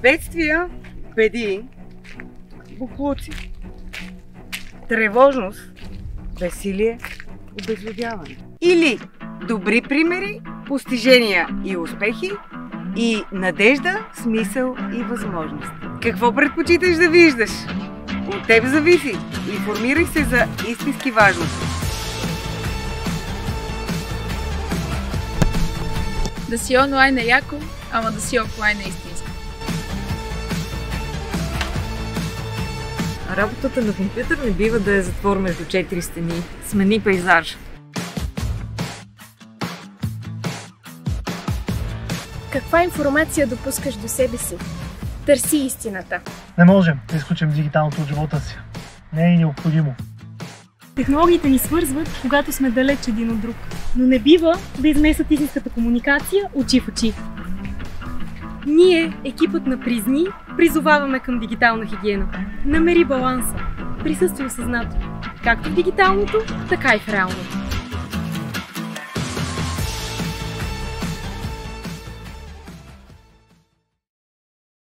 Бедствия, беди, боклуци. Тревожност, безсилие, обезлюдяване. Или добри примери, постижения и успехи и надежда, смисъл и възможност. Какво предпочиташ да виждаш? От теб зависи. Информирай се за истински важности. Да си онлайн е яко, ама да си офлайн е истинско. Работата на компютър не бива да е затвор между 4 стени. Смени пейзаж. Каква информация допускаш до себе си? Търси истината. Не можем да изключим дигиталното от живота си. Не е необходимо. Технологиите ни свързват, когато сме далеч един от друг. Но не бива да изместват истинската комуникация очи в очи. Ние, екипът на Призни, призоваваме към дигитална хигиена. Намери баланса. Присъствай осъзнато. Както в дигиталното, така и в реалното.